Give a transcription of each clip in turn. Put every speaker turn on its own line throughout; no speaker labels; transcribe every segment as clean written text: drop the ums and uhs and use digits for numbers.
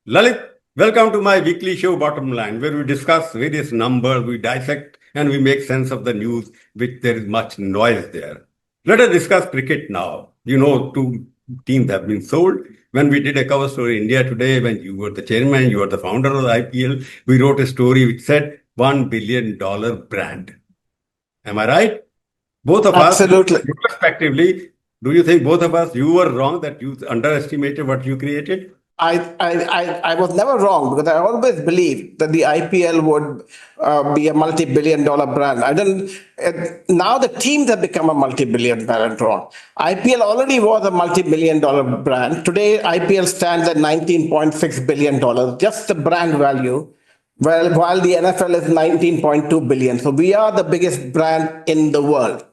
Lalit, welcome to my weekly show Bottomline, where we discuss various numbers, we dissect and we make sense of the news, which there is much noise there. Let us discuss cricket now. You know, two teams have been sold. When we did a cover story India Today, when you were the chairman, you were the founder of the IPL, we wrote a story which said $1 billion brand. Am I right? Both of us,
Absolutely.
respectively, do you think both of us, you were wrong that you underestimated what you created?
I was never wrong because I always believed that the IPL would be a multi-billion dollar brand. I didn't. Now the teams have become a multi-billion brand. Wrong. IPL already was a multi-billion dollar brand. Today, IPL stands at $19.6 billion, just the brand value. Well, while the NFL is 19.2 billion. So we are the biggest brand in the world.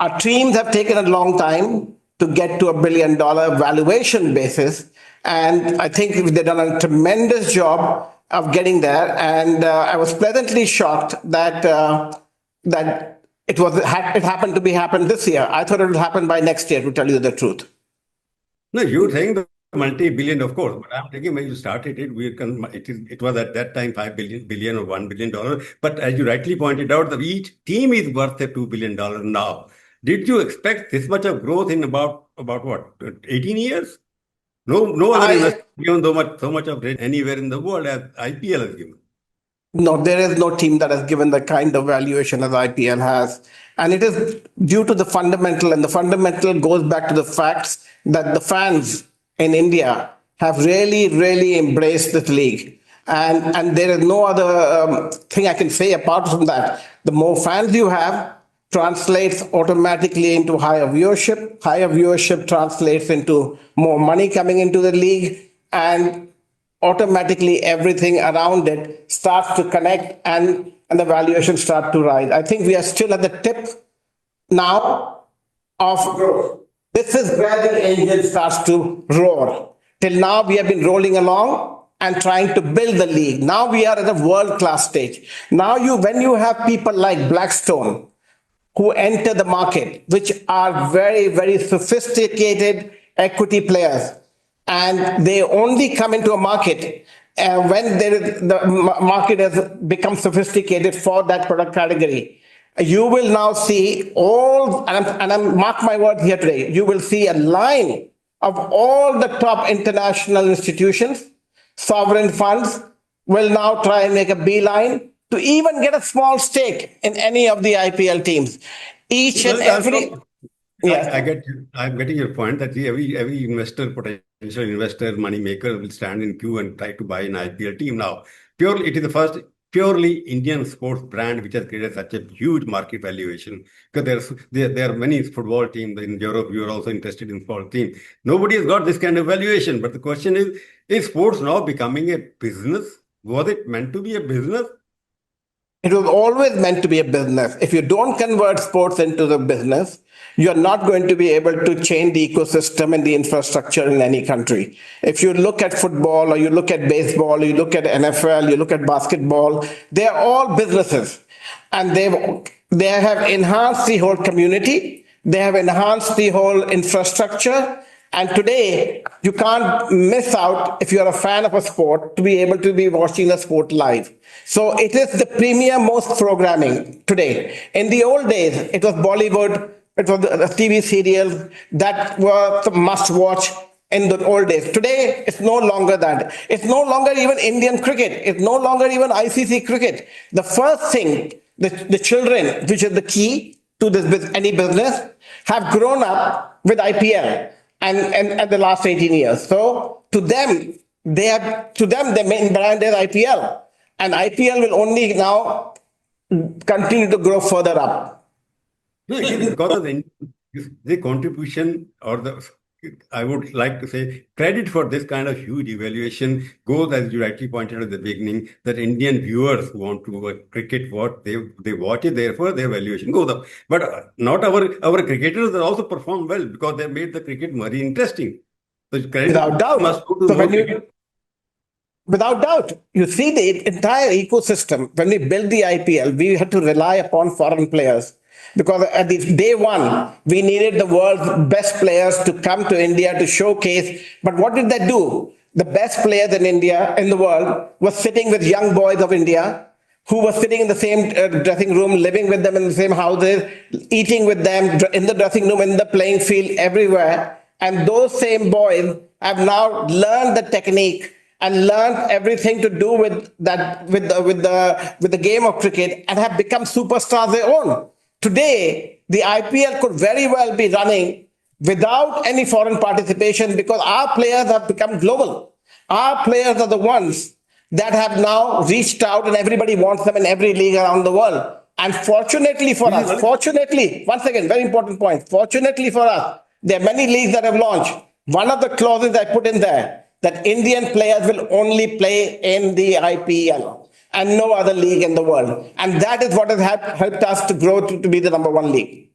Our teams have taken a long time to get to $1 billion valuation basis. And I think they've done a tremendous job of getting there. And I was pleasantly shocked that it happened to be happen this year. I thought it would happen by next year, to tell you the truth.
No, you're saying the multi-billion, of course, but I'm thinking when you started it, it was at that time 5 billion or $1 billion. But as you rightly pointed out, each team is worth a $2 billion now. Did you expect this much of growth in about what, 18 years? No other investor given so much of rate anywhere in the world as IPL has given.
No, there is no team that has given the kind of valuation as IPL has. And it is due to the fundamental, and the fundamental goes back to the facts that the fans in India have really, really embraced this league. And there is no other thing I can say apart from that. The more fans you have translates automatically into higher viewership. Higher viewership translates into more money coming into the league. And automatically everything around it starts to connect and the valuation start to rise. I think we are still at the tip now of growth. This is where the engine starts to roar. Till now, we have been rolling along and trying to build the league. Now we are at a world-class stage. Now when you have people like Blackstone who enter the market, which are very, very sophisticated equity players, and they only come into a market when the market has become sophisticated for that product category. You will now see I'm mark my word here today, you will see a line of all the top international institutions, sovereign funds will now try and make a beeline to even get a small stake in any of the IPL teams. Each and every...
Yes. I'm getting your point that every investor, potential investor, money maker will stand in queue and try to buy an IPL team. Now, it is the first purely Indian sports brand which has created such a huge market valuation. Because there are many football teams in Europe. You are also interested in football team. Nobody has got this kind of valuation. But the question is sports now becoming a business? Was it meant to be a business?
It was always meant to be a business. If you don't convert sports into the business, you're not going to be able to change the ecosystem and the infrastructure in any country. If you look at football, or you look at baseball, or you look at NFL, you look at basketball, they're all businesses. And they have enhanced the whole community. They have enhanced the whole infrastructure. And today, you can't miss out, if you're a fan of a sport, to be able to be watching the sport live. So it is the premier most programming today. In the old days, it was Bollywood, it was the TV serials that were the must watch in the old days. Today, it's no longer that. It's no longer even Indian cricket. It's no longer even ICC cricket. The first thing, the children, which is the key to any business, have grown up with IPL. And the last 18 years. So to them, the main brand is IPL. And IPL will only now continue to grow further up.
No, it is because of the contribution I would like to say, credit for this kind of huge evaluation goes, as you rightly pointed out at the beginning, that Indian viewers who want to watch cricket, they watch it, therefore their valuation goes up. But not our cricketers that also perform well because they made the cricket very interesting. So
without doubt. Without doubt, you see the entire ecosystem. When we built the IPL, we had to rely upon foreign players. Because at the day one, we needed the world's best players to come to India to showcase. But what did they do? the best players in India, in the world, were sitting with young boys of India who were sitting in the same dressing room, living with them in the same houses, eating with them in the dressing room, in the playing field, everywhere. And those same boys have now learned the technique and learned everything to do with that, with the game of cricket, and have become superstars their own. Today, the IPL could very well be running without any foreign participation because our players have become global. Our players are the ones that have now reached out and everybody wants them in every league around the world. And fortunately for us, fortunately, once again, very important point, fortunately for us, there are many leagues that have launched. One of the clauses I put in there that Indian players will only play in the IPL and no other league in the world. And that is what has helped us to grow to be the number one league.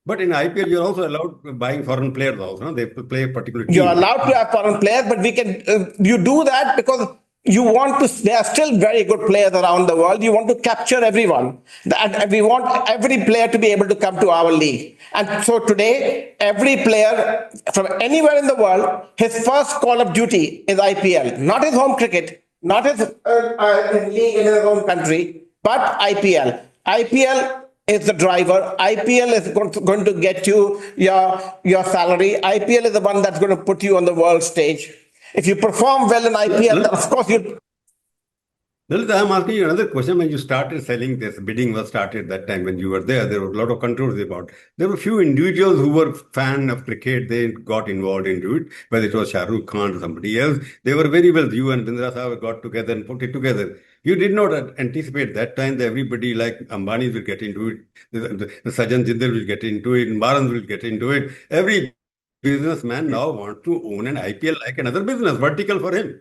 But in IPL, you're also allowed buying foreign players also. No? They play a particular team.
You're allowed to have foreign players, but we can you do that because you want to. There are still very good players around the world. You want to capture everyone, and we want every player to be able to come to our league. And so today, every player from anywhere in the world, his first call of duty is IPL, not his home cricket, not his league in his own country, but IPL. IPL is the driver. IPL is going to get you your salary. IPL is the one that's going to put you on the world stage. If you perform well in IPL, then of course you.
Lalit, I'm asking you another question. When you started selling this, bidding was started that time when you were there was a lot of controversy about. There were a few individuals who were fan of cricket. They got involved into it, whether it was Shah Rukh Khan or somebody else. They were very well. You and Bindra Sahab got together and put it together. You did not anticipate that time that everybody like Ambani will get into it, the Sajan Jindal will get into it, Maran will get into it. Every businessman now wants to own an IPL like another business, vertical for him.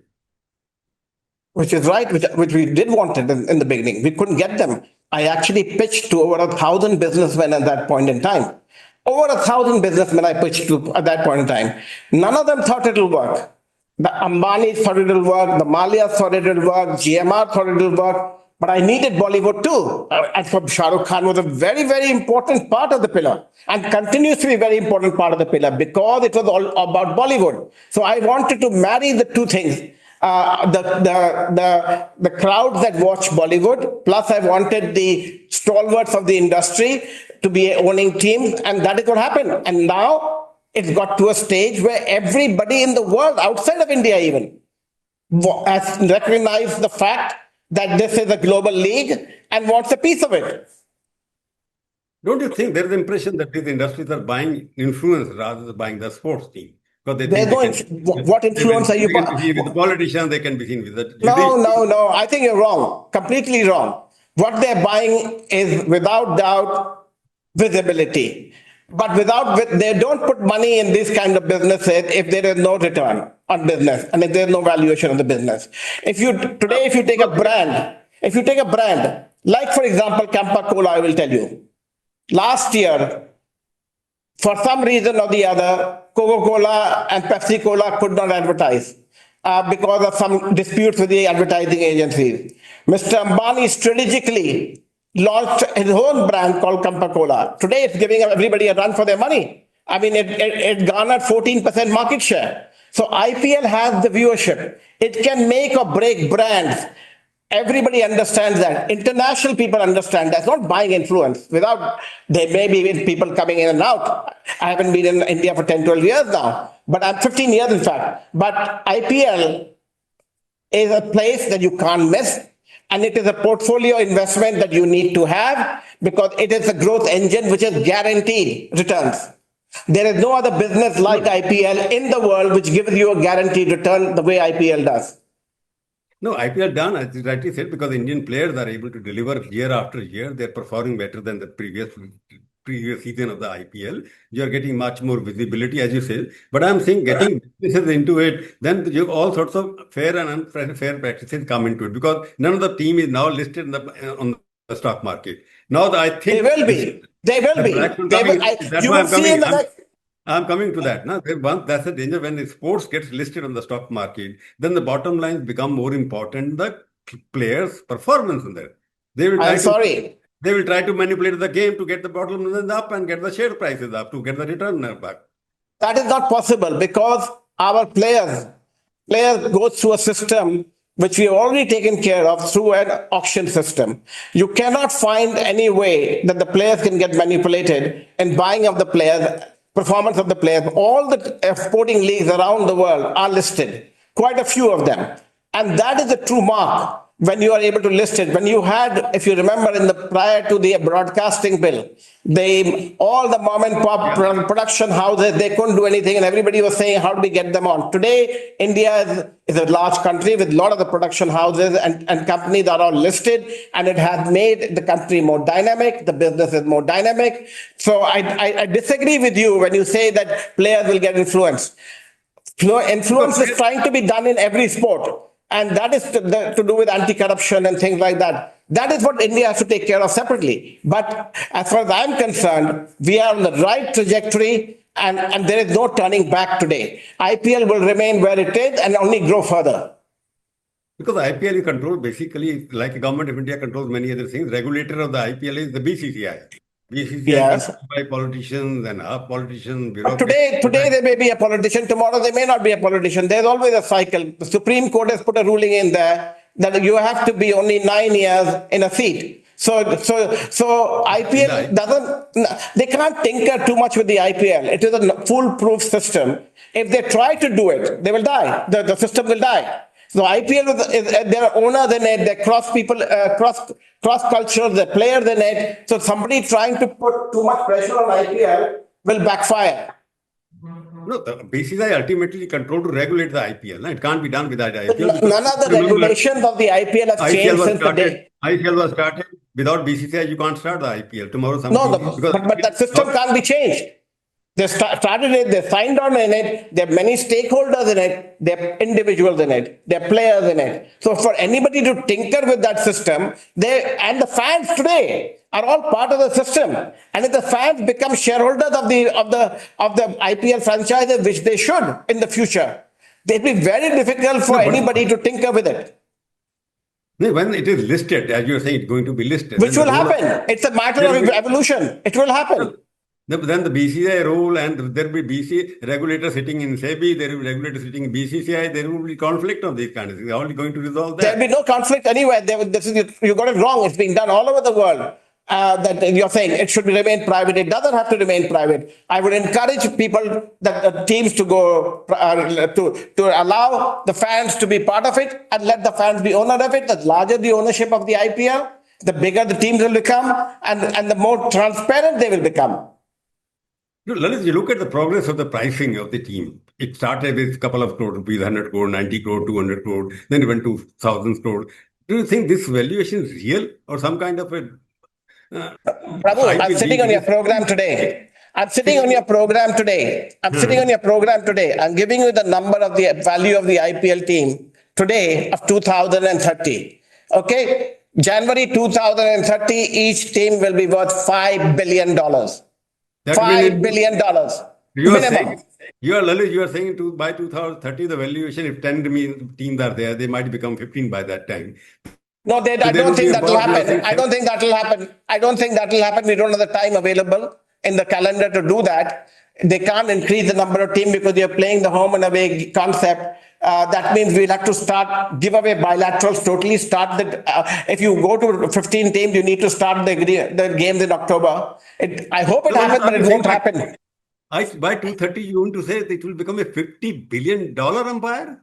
Which is right, which we did want it in the beginning. We couldn't get them. I actually pitched to over 1,000 businessmen at that point in time. Over 1,000 businessmen I pitched to at that point in time. None of them thought it will work. The Ambanis thought it will work. The Malias thought it will work. GMR thought it will work. But I needed Bollywood too. And for Shah Rukh Khan was a very, very important part of the pillar and continues to be a very important part of the pillar because it was all about Bollywood. So I wanted to marry the two things. The crowds that watch Bollywood, plus I wanted the stalwarts of the industry to be owning teams, and that is what happened. And now it's got to a stage where everybody in the world, outside of India even, has recognized the fact that this is a global league and wants a piece of it.
Don't you think there is the impression that these industries are buying influence rather than buying the sports team?
Because they what influence are you
buying? With the politicians, they can be seen with the
No. I think you're wrong. Completely wrong. What they're buying is without doubt visibility. But they don't put money in these kind of businesses if there is no return on business and if there's no valuation of the business. If you take a brand, like for example, Campa Cola, I will tell you. Last year, for some reason or the other, Coca-Cola and Pepsi Cola could not advertise because of some disputes with the advertising agencies. Mr. Ambani strategically launched his own brand called Campa Cola. Today, it's giving everybody a run for their money. I mean, it garnered 14% market share. So IPL has the viewership. It can make or break brands. Everybody understands that. International people understand that's not buying influence. Without, there may be people coming in and out. I haven't been in India for 10, 12 years now, but I'm 15 years in fact. But IPL is a place that you can't miss. And it is a portfolio investment that you need to have because it is a growth engine which is guaranteed returns. There is no other business like IPL in the world which gives you a guaranteed return the way IPL does.
No, IPL done, as you rightly said, because Indian players are able to deliver year after year. They're performing better than the previous season of the IPL. You're getting much more visibility, as you say. But I'm saying getting businesses into it, then you all sorts of fair and unfair practices come into it because none of the team is now listed on the stock market. Now, I think
they will be.
That's why I'm coming. I'm coming to that. Now, that's the danger when the sports gets listed on the stock market. Then the bottom lines become more important. The players' performance in there. They will try to manipulate the game to get the bottom lines up and get the share prices up to get the return back.
That is not possible because our players Player goes through a system which we have already taken care of through an auction system. You cannot find any way that the players can get manipulated in buying of the players, performance of the players. All the sporting leagues around the world are listed, quite a few of them. And that is a true mark when you are able to list it. When you had, if you remember, in the prior to the broadcasting bill, they all the mom and pop production houses, they couldn't do anything, and everybody was saying, how do we get them on? Today, India is a large country with a lot of the production houses and companies that are all listed, and it has made the country more dynamic. The business is more dynamic. So I disagree with you when you say that players will get influenced. Influence is trying to be done in every sport. And that is to do with anti-corruption and things like that. That is what India has to take care of separately. But as far as I'm concerned, we are on the right trajectory, and there is no turning back today. IPL will remain where it is and only grow further.
Because IPL is controlled basically, like the government of India controls many other things. Regulator of the IPL is the BCCI. BCCI
Yes.
controlled by politicians and half politicians,
But
bureaucrats.
today they may be a politician, tomorrow they may not be a politician. There's always a cycle. The Supreme Court has put a ruling in there that you have to be only 9 years in a seat. So IPL doesn't, they can't tinker too much with the IPL. It is a foolproof system. If they try to do it, they will die. The system will die. So IPL is there are owners in it, there are cross people, cross cultures, there are players in it. So somebody trying to put too much pressure on IPL will backfire.
No, the BCCI ultimately controlled to regulate the IPL. No? It can't be done without IPL.
None of the regulations of the IPL have changed since the day.
IPL was started without BCCI. You can't start the IPL tomorrow.
But that system can't be changed. They started it, they signed on in it, there are many stakeholders in it, there are individuals in it, there are players in it. So for anybody to tinker with that system, and the fans today are all part of the system. And if the fans become shareholders of the IPL franchises, which they should in the future, it will be very difficult for anybody to tinker with it.
When it is listed, as you are saying, it's going to be listed.
Which will happen. It's a matter of evolution. It will happen.
Then the BCCI role, and there will be BC regulator sitting in SEBI, there will be regulator sitting in BCCI, there will be conflict of these kinds of things. How are you going to resolve that?
There will be no conflict anywhere. You got it wrong. It's being done all over the world. That you're saying it should remain private. It doesn't have to remain private. I would encourage people, teams to go to allow the fans to be part of it and let the fans be owner of it. The larger the ownership of the IPL, the bigger the teams will become, and the more transparent they will become.
Lalit, you look at the progress of the pricing of the team. It started with a couple of crore rupees, 100 crore, 90 crore, 200 crore, then it went to 1,000 crore. Do you think this valuation is real or some kind of a...
Prabhu, I'm sitting on your program today. I'm sitting on your program today. I'm giving you the number of the value of the IPL team today of 2030. Okay? January 2030, each team will be worth $5 billion. $5 billion.
Lalit, you are saying by 2030, the valuation, if 10 teams are there, they might become 15 by that time.
No, I don't think that will happen. I don't think that will happen. We don't have the time available in the calendar to do that. They can't increase the number of teams because you're playing the home and away concept. That means we'll have to give away bilaterals totally. If you go to 15 teams, you need to start the games in October. I hope it happens, but it won't happen.
By 2030, you want to say that it will become a $50 billion empire?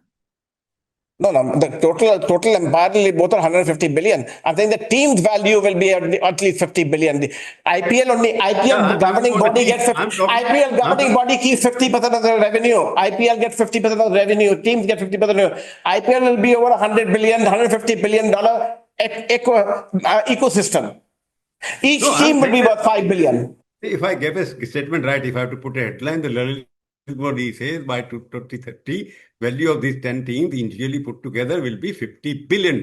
No, the total empire will be both 150 billion. I think the team's value will be at least 50 billion. The IPL governing body gets governing body keeps 50% of the revenue. IPL gets 50% of the revenue. Teams get 50% of the revenue. IPL will be over 100 billion, 150 billion dollar ecosystem. Each team will be worth 5 billion.
If I gave a statement right, if I have to put a headline, the Lalit Modi says by 2030, value of these 10 teams individually put together will be $50 billion.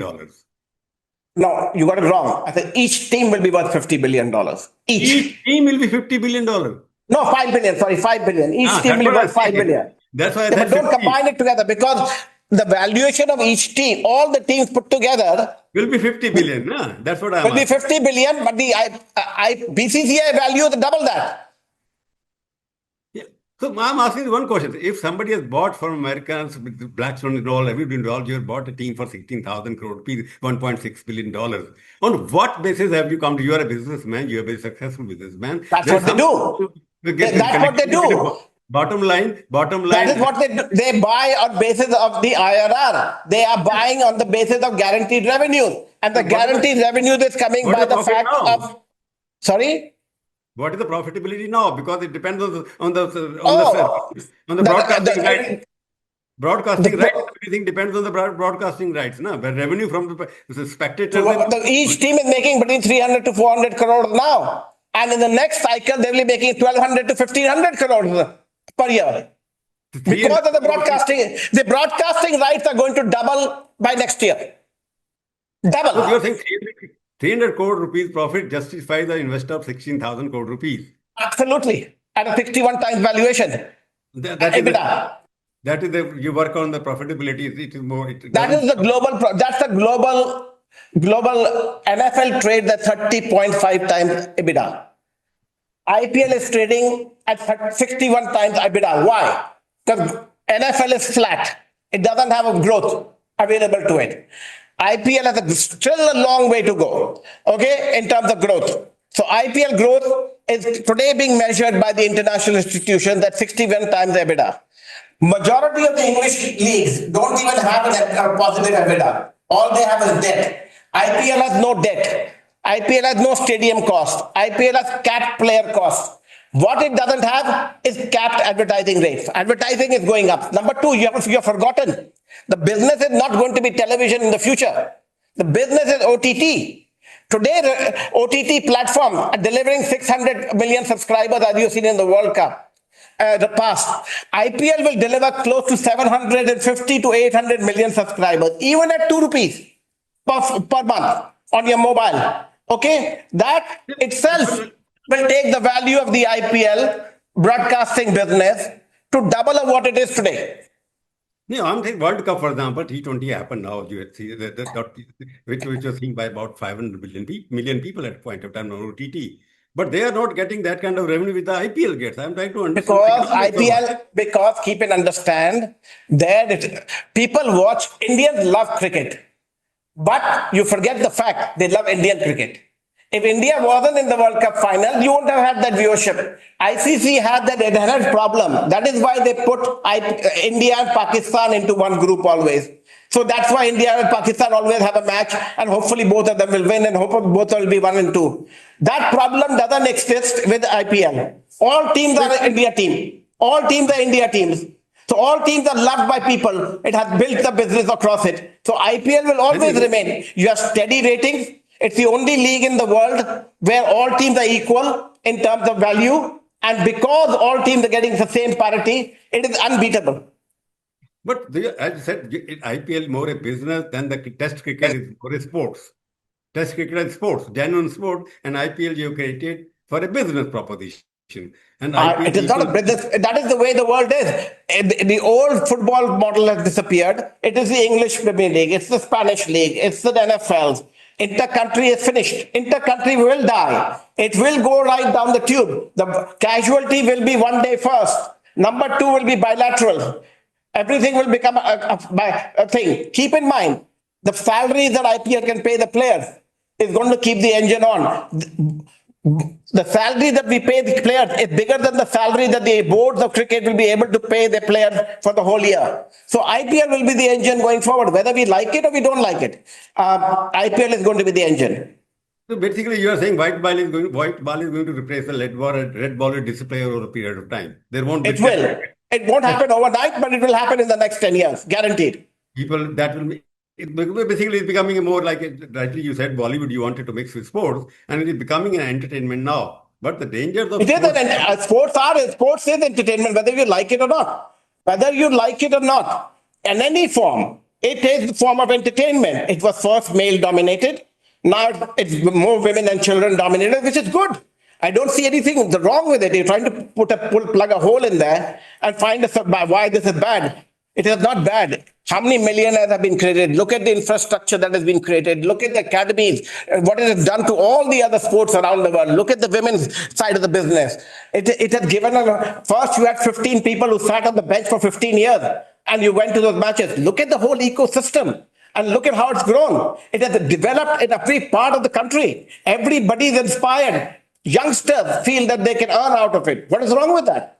No, you got it wrong. I said each team will be worth $50 billion.
Each team will be $50 billion.
No, 5 billion. Sorry, 5 billion. Each team will be worth 5 billion.
That's why I said
but don't combine it together, because the valuation of each team, all the teams put together,
will be 50 billion. No? That's what I'm
will be 50 billion, but the BCCI value is double that.
So I'm asking you one question. If somebody has bought from Americans with Blackstone and all, everybody involved, you have bought a team for 16,000 crore rupees, $1.6 billion. On what basis have you come to? You are a businessman, you are a very successful businessman.
That's
There's
what they
some
do.
to get
That's what they
connectivity with
do.
the bottom
That is
line.
what they do. They buy on basis of the IRR. They are buying on the basis of guaranteed revenue. And the
What is
guaranteed revenue is coming
what is
by
the
the
profit
fact
now?
of, sorry?
What is the profitability now? Because it depends
Oh,
on the
the,
broadcasting right.
the,
Broadcasting rights,
the,
everything depends on the broadcasting rights, no? But revenue from the
so
spectators and
each team is making between 300 to 400 crores now. And in the next cycle, they will be making 1,200 to 1,500 crores per year. Because
300
of
crore rupees.
the broadcasting rights are going to double by next year.
So you're
Double.
saying 300 crore rupees profit justifies the investor of 16,000 crore rupees.
Absolutely. At a 61 times valuation.
That,
At
that is the
EBITDA.
that is the you work on the profitability. It is more. It
That
doesn't.
is the that's the global NFL trade at 30.5 times EBITDA. IPL is trading at 61 times EBITDA. Why? Because NFL is flat. It doesn't have a growth available to it. IPL has still a long way to go, okay, in terms of growth. So IPL growth is today being measured by the international institutions at 61 times EBITDA. Majority of the English leagues don't even have a positive EBITDA. All they have is debt. IPL has no debt. IPL has no stadium cost. IPL has capped player cost. What it doesn't have is capped advertising rates. Advertising is going up. Number two, you have forgotten. The business is not going to be television in the future. The business is OTT. Today, the OTT platform are delivering 600 million subscribers, as you've seen in the World Cup. The past. IPL will deliver close to 750 to 800 million subscribers, even at 2 rupees per month on your mobile. Okay, that itself
But
will take the value of the IPL broadcasting business to double of what it is today.
no, I'm saying World Cup, for example, T20 happened now. You see which was seen by about 500 million people at a point of time on OTT. But they are not getting that kind of revenue with the IPL gets. I'm trying to understand the economics of it.
Because keep and understand that people watch, Indians love cricket. But you forget the fact they love Indian cricket. If India wasn't in the World Cup final, you wouldn't have had that viewership. ICC had that inherent problem. That is why they put India and Pakistan into one group always. So that's why India and Pakistan always have a match, and hopefully both of them will win, and hopefully both will be 1 and 2. That problem doesn't exist with IPL. All teams are India team. All teams are India teams. So all teams are loved by people. It has built the business across it. So IPL will always remain. You have steady ratings. It's the only league in the world where all teams are equal in terms of value. And because all teams are getting the same parity, it is unbeatable.
But as you said, IPL more a business than the Test cricket is more a sports. Test cricket is sports, genuine sport, and IPL you created for a business proposition. And IPL
It is not
people,
a business. That is the way the world is. The old football model has disappeared. It is the English Premier League. It's the Spanish League. It's the NFLs. Inter-country is finished. Inter-country will die. It will go right down the tube. The casualty will be one day first. Number two will be bilateral. Everything will become a thing. Keep in mind, the salaries that IPL can pay the players is going to keep the engine on. The salary that we pay the players is bigger than the salary that the boards of cricket will be able to pay the players for the whole year. So IPL will be the engine going forward, whether we like it or we don't like it. IPL is going to be the engine.
so basically you are saying white ball is going to replace the red ball will disappear over a period of time. There won't be
It will. It won't happen overnight, but it will happen in the next 10 years, guaranteed.
people that will be basically it's becoming a more like rightly you said Bollywood you wanted to mix with sports and it is becoming an entertainment now. But the dangers of
It is
sports.
sports is entertainment, whether you like it or not. Whether you like it or not, in any form, it is the form of entertainment. It was first male dominated. Now it's more women and children dominated, which is good. I don't see anything wrong with it. You're trying to plug a hole in there and find why this is bad. It is not bad. How many millionaires have been created? Look at the infrastructure that has been created. Look at the academies. What it has done to all the other sports around the world. Look at the women's side of the business. It has given first you had 15 people who sat on the bench for 15 years and you went to those matches. Look at the whole ecosystem and look at how it's grown. It has developed in every part of the country. Everybody is inspired. Youngsters feel that they can earn out of it. What is wrong with that?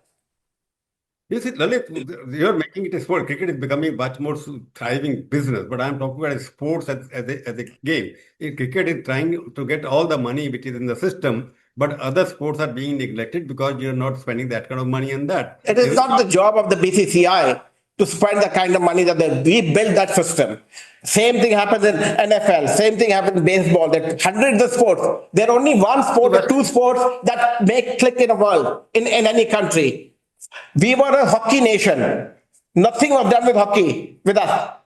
You see, Lalit, you're making it a sport. Cricket is becoming much more thriving business, but I'm talking about sports as a game. Cricket is trying to get all the money which is in the system, but other sports are being neglected because you're not spending that kind of money on that.
It is not the job of the BCCI to spend the kind of money that we build that system. Same thing happens in NFL. Same thing happens in baseball. There are hundreds of sports. There are only one sport or two sports that make click in the world, in any country. We were a hockey nation. Nothing was done with hockey with us.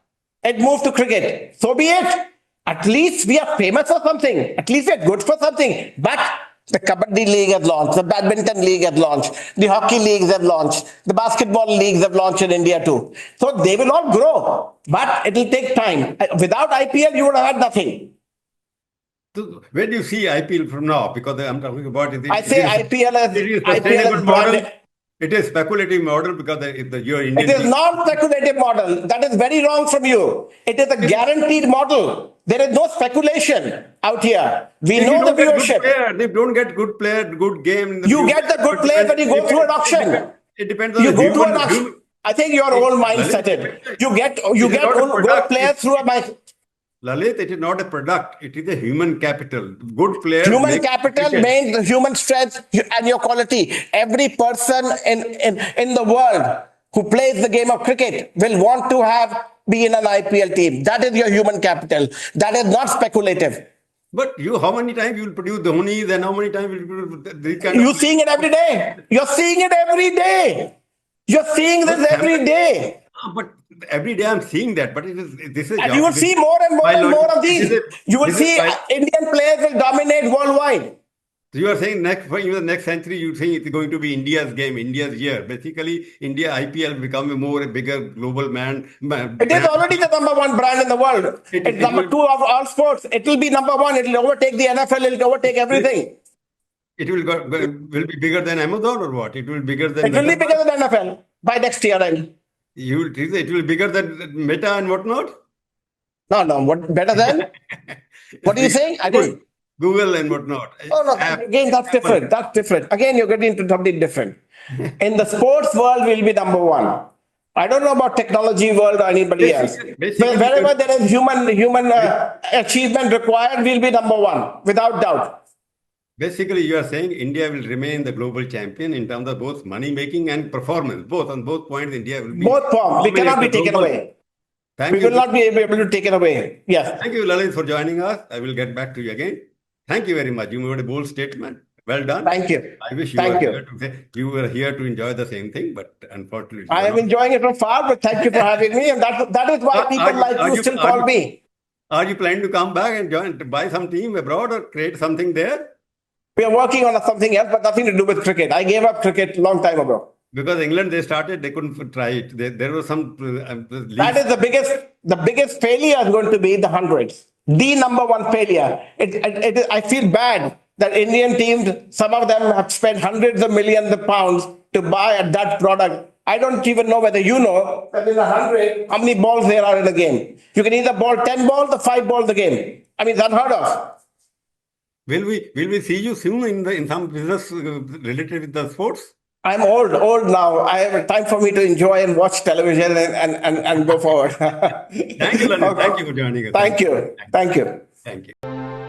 It moved to cricket. So be it. At least we are famous for something. At least we are good for something. But the Kabaddi League has launched. The Badminton League has launched. The hockey leagues have launched. The basketball leagues have launched in India too. So they will all grow. But it will take time. Without IPL, you would have had nothing.
So where do you see IPL from now? Because I'm talking about it.
I say IPL as
sustainable model. It is speculative model because your Indian.
It is not speculative model. That is very wrong from you. It is a guaranteed model. There is no speculation out here. We know the viewership.
They don't get good player, good game.
You get the good players when you go through an auction.
It depends on
you go through an auction. I think your old mindset is. You get good players through a.
Lalit, it is not a product. It is a human capital. Good players.
Human capital means the human strength and your quality. Every person in the world who plays the game of cricket will want to be in an IPL team. That is your human capital. That is not speculative.
But how many times you will produce Dhoni, then how many times will you produce these kind
You're seeing it every day. You're seeing it every day. You're seeing this every day.
But every day I'm seeing that, but this is.
And you will see more and more of these. You will see Indian players will dominate worldwide.
So you are saying in the next century, you think it's going to be India's game, India's year. Basically, India IPL become a bigger global man.
It is already the number one brand in the world. It's number two of all sports. It will be number one. It will overtake the NFL. It will overtake everything.
It will be bigger than Amazon or what? It will be bigger than.
It will be bigger than NFL by next year.
It will be bigger than Meta and whatnot?
No. What better than? What are you saying? I didn't.
Google and whatnot.
Oh, no. Again, that's different. That's different. Again, you're getting into something different. In the sports world, we'll be number one. I don't know about technology world or anybody else. But wherever there is human achievement required, we'll be number one, without doubt.
Basically, you are saying India will remain the global champion in terms of both money making and performance. On both points, India will be.
Both forms. We cannot be taken away. We will not be able to take it away. Yes.
Thank you, Lalit, for joining us. I will get back to you again. Thank you very much. You made a bold statement. Well done.
Thank you.
I wish you were here to enjoy the same thing, but unfortunately.
I am enjoying it from far, but thank you for having me. And that is why people like you still call me.
Are you planning to come back and to buy some team abroad or create something there?
We are working on something else, but nothing to do with cricket. I gave up cricket a long time ago.
Because England, they couldn't try it. There was some.
That is the biggest failure is going to be the hundreds. The number one failure. I feel bad that Indian teams, some of them have spent hundreds of millions of pounds to buy that product. I don't even know whether you know that in 100, how many balls there are in a game. You can either bowl 10 balls or 5 balls a game. I mean, it's unheard of.
Will we see you soon in some business related with the sports?
I'm old now. I have time for me to enjoy and watch television and go forward.
Thank you, Lalit. Thank you for joining us.
Thank you.
Thank you.